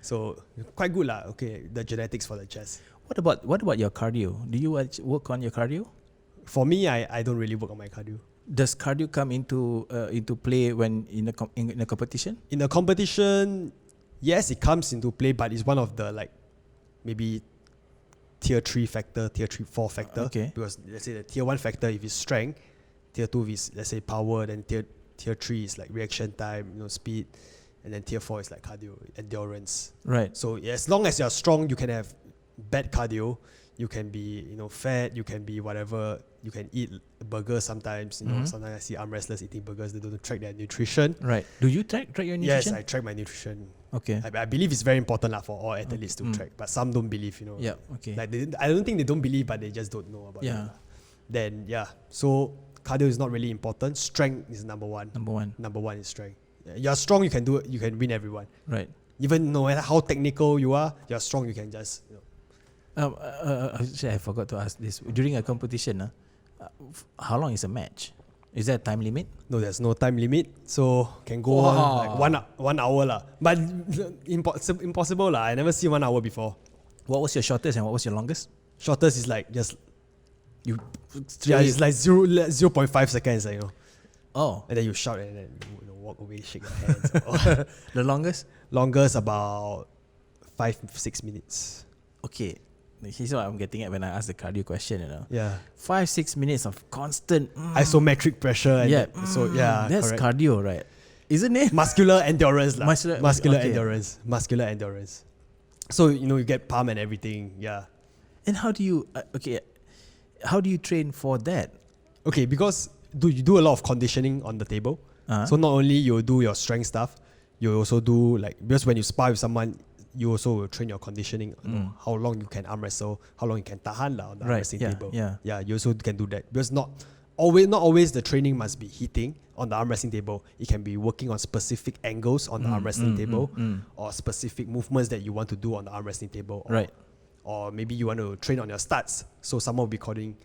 So quite good, lah. Okay, the genetics for the chest. What about your cardio? Do you work on your cardio? For me, I don't really work on my cardio. Does cardio come into play when in a competition? In a competition, yes, it comes into play, but it's one of the maybe tier 3 factor, tier 4 factor. Okay. Because let's say the tier 1 factor, if it's strength, tier 2 is, let's say, power, then tier 3 is like reaction time, speed, and then tier 4 is like cardio, endurance. Right. So as long as you're strong, you can have bad cardio, you can be fat, you can be whatever, you can eat burgers sometimes. Sometimes I see arm wrestlers eating burgers, they don't track their nutrition. Right. Do you track your nutrition? Yes, I track my nutrition. Okay. I believe it's very important for all athletes to track, but some don't believe. Yeah. Okay. I don't think they don't believe, but they just don't know about it. Then so cardio is not really important. Strength is number one. Number one is strength. You're strong, you can do it. You can win everyone. Right. Even no matter how technical you are, you're strong. You can just. Actually, I forgot to ask this. During a competition, how long is a match? Is there a time limit? No, there's no time limit. So can go on like 1 hour lah. But impossible lah. I never see 1 hour before. What was your shortest and what was your longest? Shortest is like just you. It's like 0.5 seconds. Oh. And then you shout and then walk away, shake your hands. The longest? Longest about 5-6 minutes. Okay. Here's what I'm getting at when I ask the cardio question, Yeah. 5-6 minutes of constant isometric pressure. And that's correct. cardio, right? Isn't it? Muscular endurance. Muscular okay. endurance. So, you get pump and everything. Yeah. And how do you train for that? Okay, because you do a lot of conditioning on the table. So not only you do your strength stuff, you also do because when you spar with someone, you also will train your conditioning, how long you can arm wrestle, how long you can tahan on the arm wrestling table. Yeah, you also can do that. Because not always the training must be hitting on the arm wrestling table. It can be working on specific angles on the arm wrestling table, or specific movements that you want to do on the arm wrestling table. Or maybe you want to train on your stats. So someone will be calling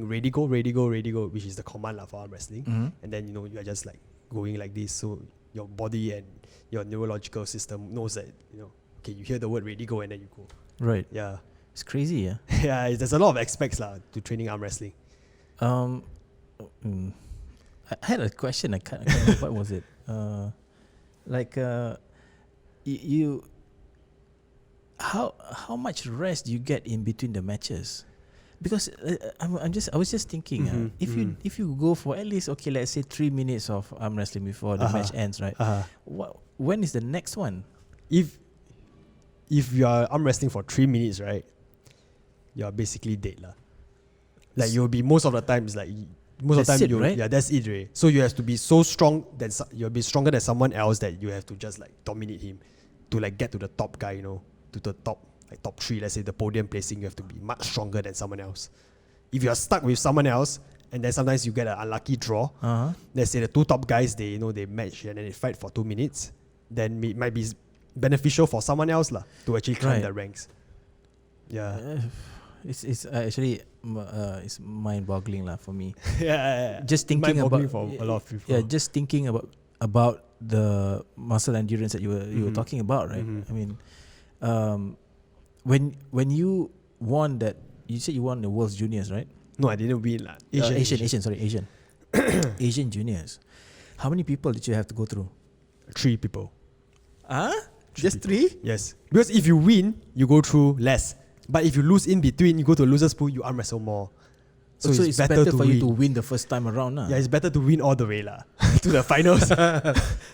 ready go, which is the command for arm wrestling. And then you are just going like this. So your body and your neurological system knows that okay, you hear the word ready go and then you go. Right. Yeah. It's crazy, yeah. Yeah, there's a lot of aspects to training arm wrestling. I had a question. I can't remember what was it. You how much rest do you get in between the matches? Because I was just thinking, if you go for at least let's say 3 minutes of arm wrestling before the match ends, right? When is the next one? If you are arm wrestling for 3 minutes, right, you are basically dead lah. You'll be most of the time that's it, right? So you have to be so strong that you'll be stronger than someone else that you have to just dominate him to get to the top guy, to the top top 3. Let's say the podium placing, you have to be much stronger than someone else. If you are stuck with someone else, and then sometimes you get an unlucky draw. Let's say the 2 top guys they match and then they fight for 2 minutes, then it might be beneficial for someone else to actually climb the ranks. Yeah. It's actually it's mind-boggling for me. Yeah. Just thinking about for a lot of people. Yeah, just thinking about the muscle endurance that you were talking about, right? I mean, when you won that, you said you won the World's Juniors, right? No, I didn't win Asian. Asian Juniors. How many people did you have to go through? 3 people. Just 3? Yes. Because if you win, you go through less. But if you lose in between, you go to a loser's pool, you arm wrestle more. So it's better for you to win the first time around. Yeah, it's better to win all the way to the finals.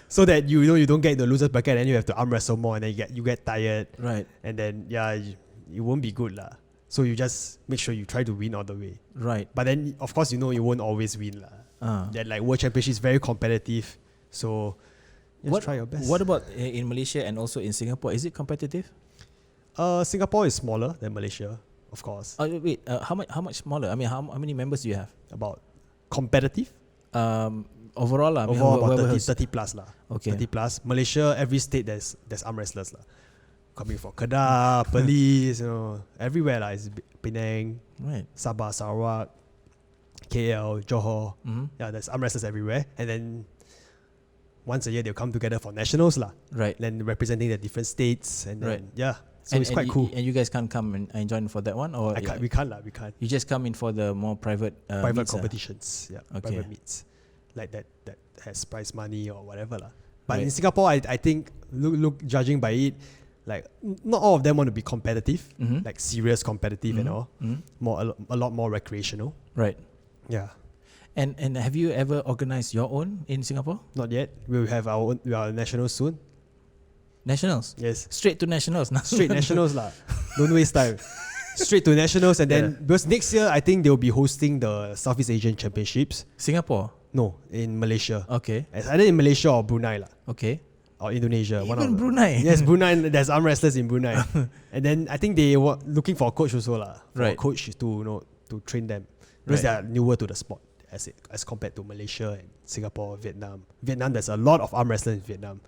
So that you don't get the loser's bracket and then you have to arm wrestle more and then you get tired. Right. And then it won't be good . So you just make sure you try to win all the way. Right. But then of course you won't always win . That like World Championship is very competitive. So just try your best. What about in Malaysia and also in Singapore? Is it competitive? Singapore is smaller than Malaysia, of course. Wait, how much smaller? I mean, how many members do you have? About competitive? Overall, Overall about 30 plus . Okay. 30 plus. Malaysia, every state there's arm wrestlers . Coming from Kedah, Perlis, everywhere . It's Penang, Right. Sabah, Sarawak, KL, Johor. Mm-hmm. Yeah, there's arm wrestlers everywhere. And then once a year they'll come together for nationals . Right. Then representing the different states. And then, Right. yeah. So it's quite cool. And you guys can't come and join for that one? Or We can't . You just come in for the more private meets, competitions. Yeah, Okay. private meets. Like that has prize money or whatever . But in Singapore, I think, look judging by it, like not all of them want to be competitive, like serious competitive and all. A lot more recreational. Right. Yeah. And have you ever organized your own in Singapore? Not yet. We'll have our nationals soon. Nationals? Yes. Straight to nationals now. Straight nationals . Don't waste time. Straight to nationals and then because next year I think they'll be hosting the Southeast Asian Championships. Singapore? No, in Malaysia. Okay. It's either in Malaysia or Brunei . Okay. Or Indonesia. Even Brunei? Yes, Brunei. There's arm wrestlers in Brunei. And then I think they were looking for a coach also . For a Right. coach to train them. Because Right. they are newer to the sport as compared to Malaysia and Singapore, Vietnam. Vietnam, there's a lot of arm wrestlers in Vietnam.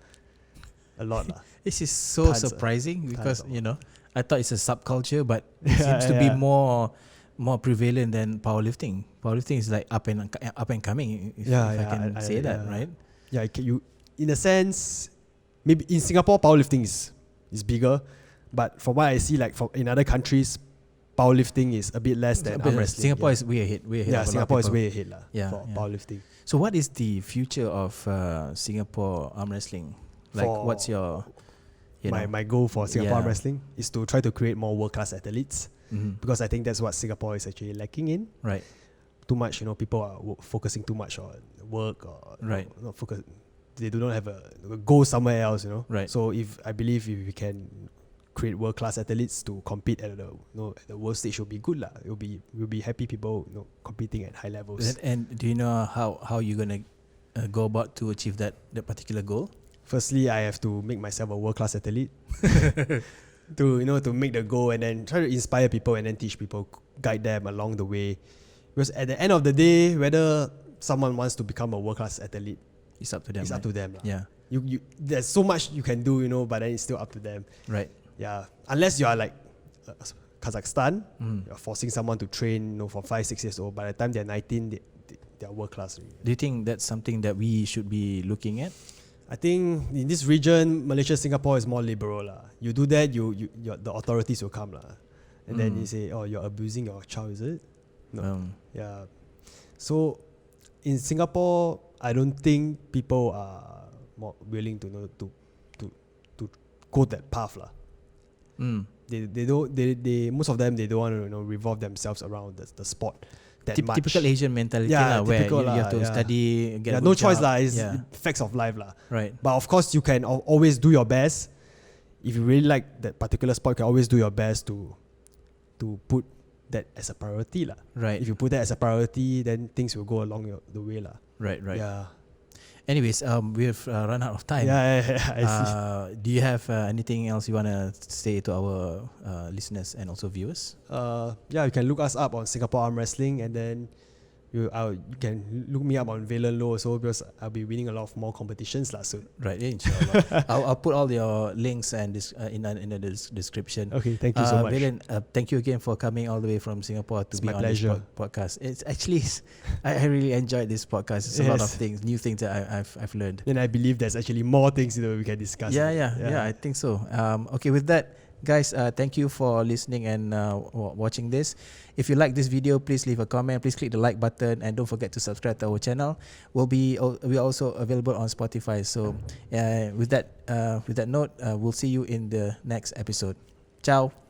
A lot . This is so Tons, surprising because, tons. I thought it's a subculture, but it seems to be more prevalent than powerlifting. Powerlifting is like up and coming, if I can say that, right? Yeah, you in a sense, maybe in Singapore powerlifting is bigger, but from what I see, like in other countries, powerlifting is a bit less than arm wrestling. Singapore is way ahead. Yeah, Singapore is way ahead for yeah. powerlifting. So what is the future of Singapore arm wrestling? Like, what's your my goal for Singapore arm Yeah. wrestling is to try to create more world-class athletes, because I think that's what Singapore is actually lacking in. Right. Too much, people are focusing too much on work or Right. not focus. They do not have a goal somewhere else, Right. So I believe if we can create world-class athletes to compete at the at the world stage, will be good . We'll be happy people competing at high levels. And do you know how you're gonna go about to achieve that particular goal? Firstly, I have to make myself a world-class athlete to make the goal and then try to inspire people and then teach people, guide them along the way. Because at the end of the day, whether someone wants to become a world-class athlete, It's up to them. it's up to them. Yeah. You there's so much you can do, but then it's still up to them. Right. Yeah. Unless you are like Kazakhstan, you're forcing someone to train for 5-6 years old. By the time they're 19, they're world-class. Do you think that's something that we should be looking at? I think in this region, Malaysia, Singapore is more liberal . You do that, the authorities will come . And then you say, oh, you're abusing your child, is it? No. Yeah. So in Singapore, I don't think people are more willing to go that path . They don't. They most of them, they don't want to revolve themselves around the sport that much. Typical Asian mentality where you have to study, get a no good choice job. It's facts of life . Right. But of course, you can always do your best. If you really like that particular sport, you can always do your best to put that as a priority . Right. If you put that as a priority, then things will go along the way . Right. Yeah. Anyways, we've run out of time. I see. Do you have anything else you want to say to our listeners and also viewers? You can look us up on Singapore Arm Wrestling, and then you can look me up on Valen also, because I'll be winning a lot of more competitions soon. Right, inshallah. I'll put all your links and in the description. Okay, thank you so much. Valen, thank you again for coming all the way from Singapore to be on this podcast. It's actually, I really enjoyed this podcast. It's a lot of things, new things that I've learned. And I believe there's actually more things we can discuss. Yeah, I think so. Okay, with that, Guys, thank you for listening and watching this. If you like this video, please leave a comment. Please click the like button and don't forget to subscribe to our channel. We are also available on Spotify. So with that note, we'll see you in the next episode. Ciao.